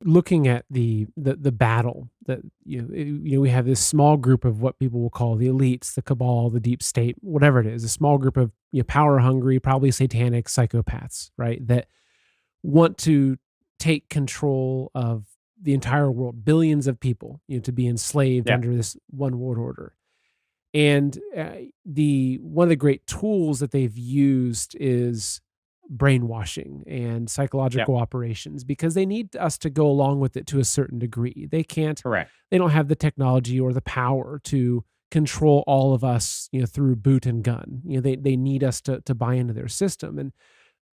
looking at the battle that we have this small group of what people will call the elites, the cabal, the deep state, whatever it is, a small group of power hungry, probably satanic psychopaths, right? That want to take control of the entire world, billions of people, to be enslaved Yeah. under this one world order. And the one of the great tools that they've used is brainwashing and Yeah. psychological operations because they need us to go along with it to a certain degree. Correct. They don't have the technology or the power to control all of us, through boot and gun. They need us to buy into their system.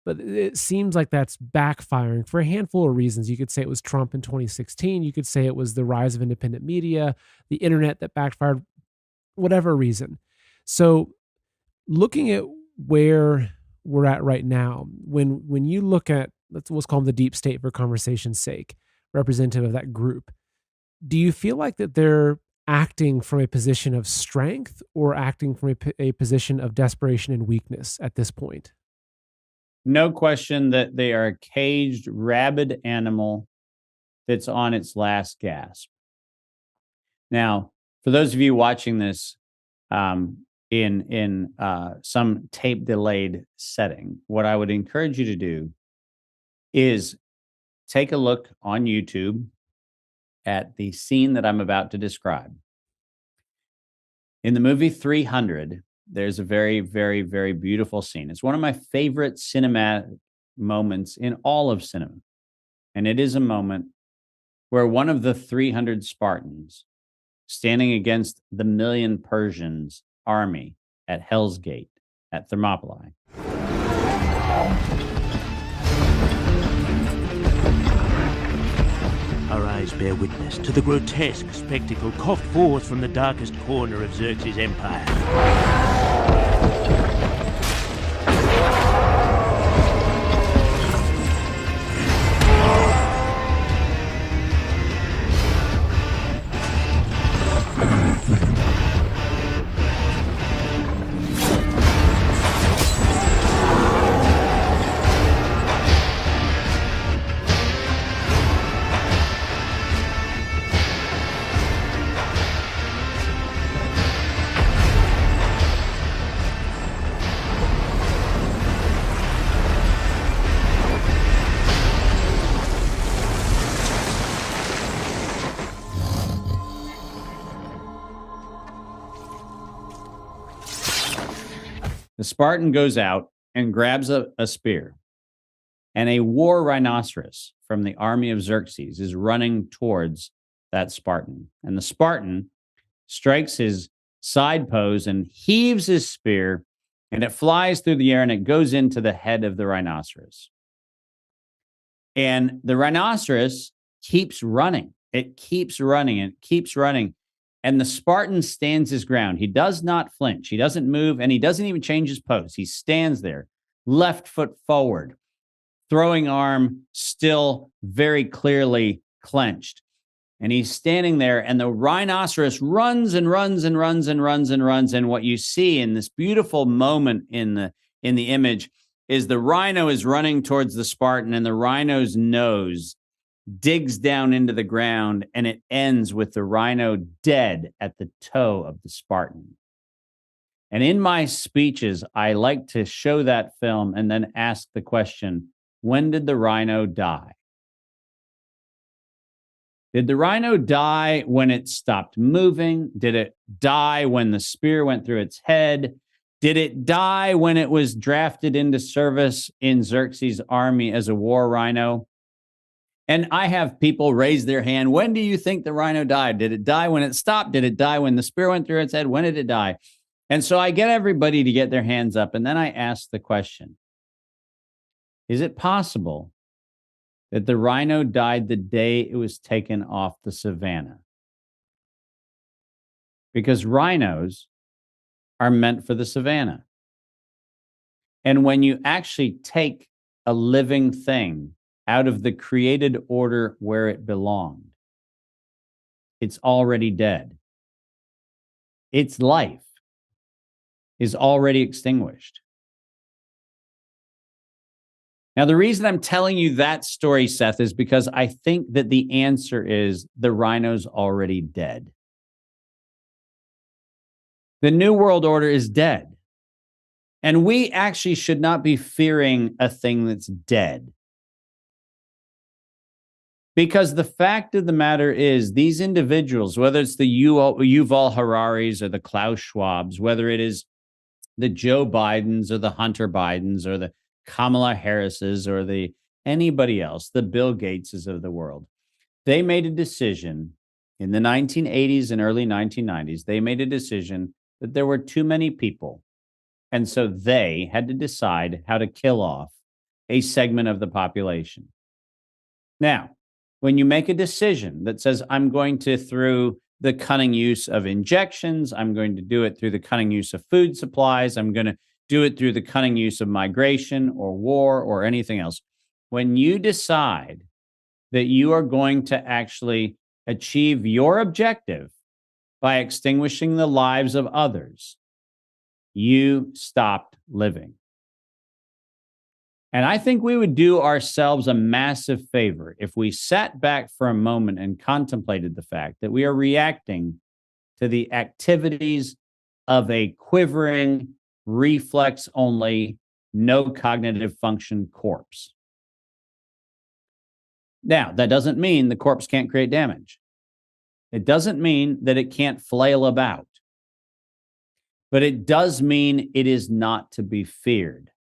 But it seems like that's backfiring for a handful of reasons. You could say it was Trump in 2016. You could say it was the rise of independent media, the internet that backfired, whatever reason. So looking at where we're at right now, when you look at, let's call them the deep state for conversation's sake, representative of that group, do you feel like that they're acting from a position of strength or acting from a position of desperation and weakness at this point? No question that they are a caged, rabid animal that's on its last gasp. Now, for those of you watching this in some tape delayed setting, what I would encourage you to do is take a look on YouTube at the scene that I'm about to describe. In the movie 300, there's a very, very, very beautiful scene. It's one of my favorite cinematic moments in all of cinema. And it is a moment where one of the 300 Spartans standing against the million Persians army at Hell's Gate at Thermopylae. Our eyes bear witness to the grotesque spectacle coughed forth from the darkest corner of Xerxes' empire. The Spartan goes out and grabs a spear, and a war rhinoceros from the army of Xerxes is running towards that Spartan. And the Spartan strikes his side pose and heaves his spear, and it flies through the air and it goes into the head of the rhinoceros. And the rhinoceros keeps running. It keeps running. It keeps running. And the Spartan stands his ground. He does not flinch. He doesn't move, and he doesn't even change his pose. He stands there, left foot forward, throwing arm still very clearly clenched. And he's standing there, and the rhinoceros runs and runs and runs and runs and runs. And what you see in this beautiful moment in the image is the rhino is running towards the Spartan, and the rhino's nose digs down into the ground, and it ends with the rhino dead at the toe of the Spartan. And in my speeches, I like to show that film and then ask the question, when did the rhino die? Did the rhino die when it stopped moving? Did it die when the spear went through its head? Did it die when it was drafted into service in Xerxes' army as a war rhino? And I have people raise their hand. When do you think the rhino died? Did it die when it stopped? Did it die when the spear went through its head? When did it die? And so I get everybody to get their hands up. And then I ask the question, is it possible that the rhino died the day it was taken off the savannah? Because rhinos are meant for the savannah. And when you actually take a living thing out of the created order where it belonged, it's already dead. Its life is already extinguished. Now, the reason I'm telling you that story, Seth, is because I think that the answer is the rhino's already dead. The New World Order is dead. And we actually should not be fearing a thing that's dead. Because the fact of the matter is, these individuals, whether it's the Yuval Hararis or the Klaus Schwabs, whether it is the Joe Bidens or the Hunter Bidens or the Kamala Harrises or the anybody else, the Bill Gateses of the world, they made a decision in the 1980s and early 1990s. They made a decision that there were too many people. And so they had to decide how to kill off a segment of the population. Now, when you make a decision that says, I'm going to, through the cunning use of injections, I'm going to do it through the cunning use of food supplies, I'm going to do it through the cunning use of migration or war or anything else. When you decide that you are going to actually achieve your objective by extinguishing the lives of others, you stopped living. And I think we would do ourselves a massive favor if we sat back for a moment and contemplated the fact that we are reacting to the activities of a quivering, reflex only, no cognitive function corpse. Now, that doesn't mean the corpse can't create damage. It doesn't mean that it can't flail about. But it does mean it is not to be feared.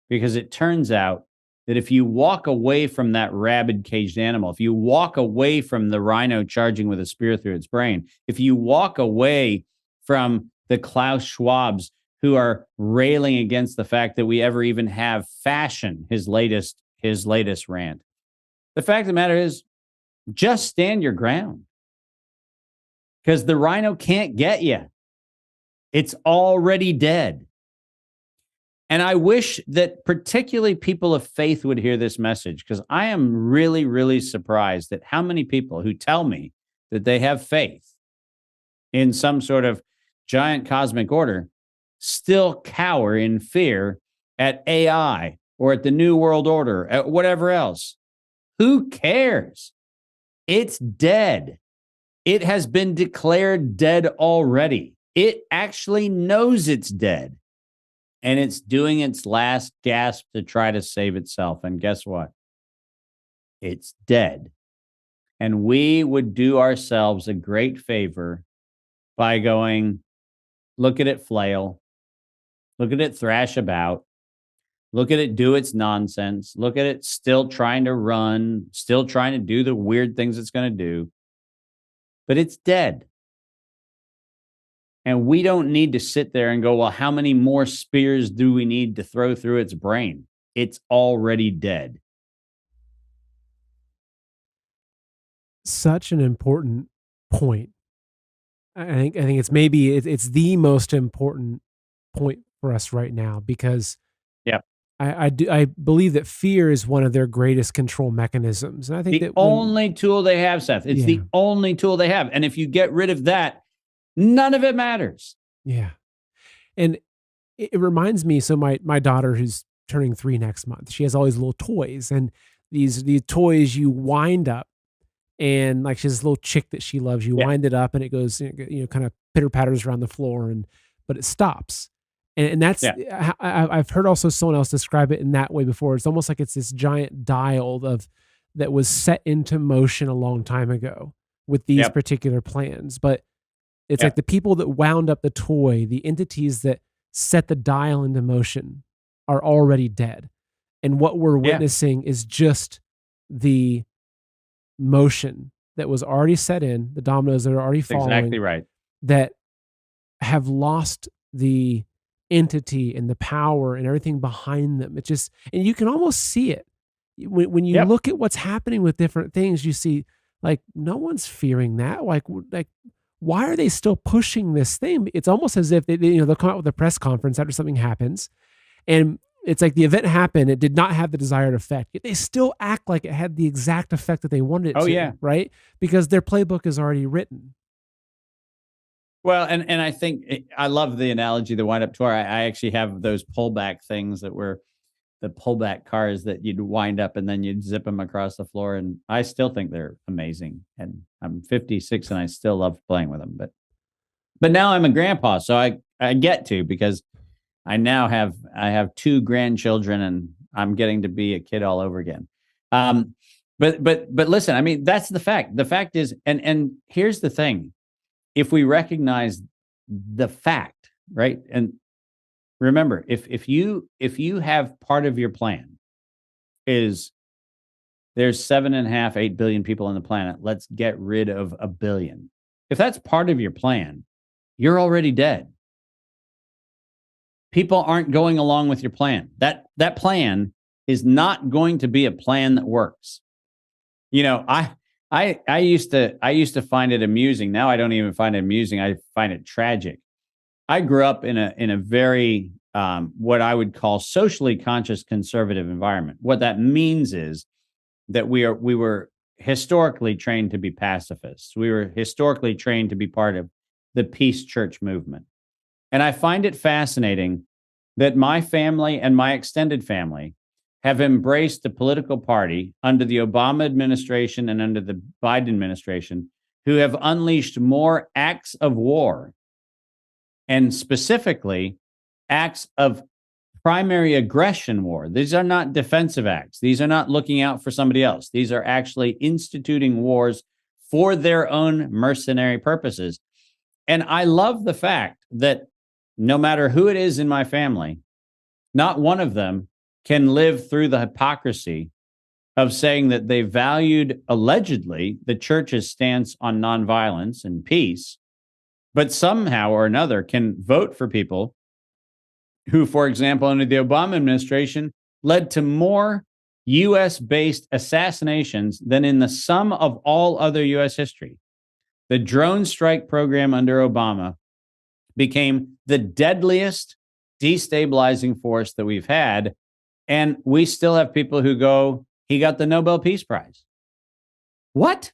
Because it turns out that if you walk away from that rabid caged animal, if you walk away from the rhino charging with a spear through its brain, if you walk away from the Klaus Schwabs who are railing against the fact that we ever even have fashion, his latest rant, the fact of the matter is, just stand your ground. Because the rhino can't get you. It's already dead. And I wish that particularly people of faith would hear this message, because I am really, really surprised at how many people who tell me that they have faith in some sort of giant cosmic order still cower in fear at AI or at the New World Order, at whatever else. Who cares? It's dead. It has been declared dead already. It actually knows it's dead. And it's doing its last gasp to try to save itself. And guess what? It's dead. And we would do ourselves a great favor by going, look at it flail. Look at it thrash about. Look at it do its nonsense. Look at it still trying to run, still trying to do the weird things it's going to do. But it's dead. And we don't need to sit there and go, well, how many more spears do we need to throw through its brain? It's already dead. Such an important point. I think it's maybe it's the most important point for us right now, because yeah, I believe that fear is one of their greatest control mechanisms. And I think the only tool they have, Seth. It's the only tool they have. And if you get rid of that, none of it matters. Yeah. And it reminds me, so my daughter, who's turning 3 next month, she has all these little toys, and these toys you wind up, and like she has this little chick that she loves. You wind it up and it goes, kind of pitter patters around the floor, but it stops. And that's, I've heard also someone else describe it in that way before. It's almost like it's this giant dial that was set into motion a long time ago with these particular plans. But it's like the people that wound up the toy, the entities that set the dial into motion, are already dead. And what we're witnessing is just the motion that was already set in, the dominoes that are already falling. Exactly right. That have lost the entity and the power and everything behind them. It's just, and you can almost see it. When you look at what's happening with different things, you see, like, no one's fearing that. Like, why are they still pushing this thing? It's almost as if they'll come out with a press conference after something happens, and it's like the event happened, it did not have the desired effect, yet they still act like it had the exact effect that they wanted it to. Right? Because their playbook is already written. Well, and I think I love the analogy, the wind up tour. I actually have those pullback things that were pullback cars that you'd wind up and then you'd zip them across the floor. And I still think they're amazing. And I'm 56 and I still love playing with them. But now I'm a grandpa, so I get to, because I now have 2 grandchildren and I'm getting to be a kid all over again. But listen, I mean, that's the fact. The fact is, and here's the thing. If we recognize the fact, right? And remember, if you have part of your plan is there's 7.5, 8 billion people on the planet, let's get rid of 1 billion. If that's part of your plan, you're already dead. People aren't going along with your plan. That plan is not going to be a plan that works. You know, I used to find it amusing. Now I don't even find it amusing. I find it tragic. I grew up in a very what I would call socially conscious conservative environment. What that means is that we were historically trained to be pacifists. We were historically trained to be part of the peace church movement. And I find it fascinating that my family and my extended family have embraced the political party under the Obama administration and under the Biden administration, who have unleashed more acts of war, and specifically acts of primary aggression war. These are not defensive acts. These are not looking out for somebody else. These are actually instituting wars for their own mercenary purposes. And I love the fact that no matter who it is in my family, not one of them can live through the hypocrisy of saying that they valued, allegedly, the church's stance on nonviolence and peace, but somehow or another can vote for people who, for example, under the Obama administration, led to more U.S.-based assassinations than in the sum of all other U.S. history. The drone strike program under Obama became the deadliest destabilizing force that we've had. And we still have people who go, he got the Nobel Peace Prize. What?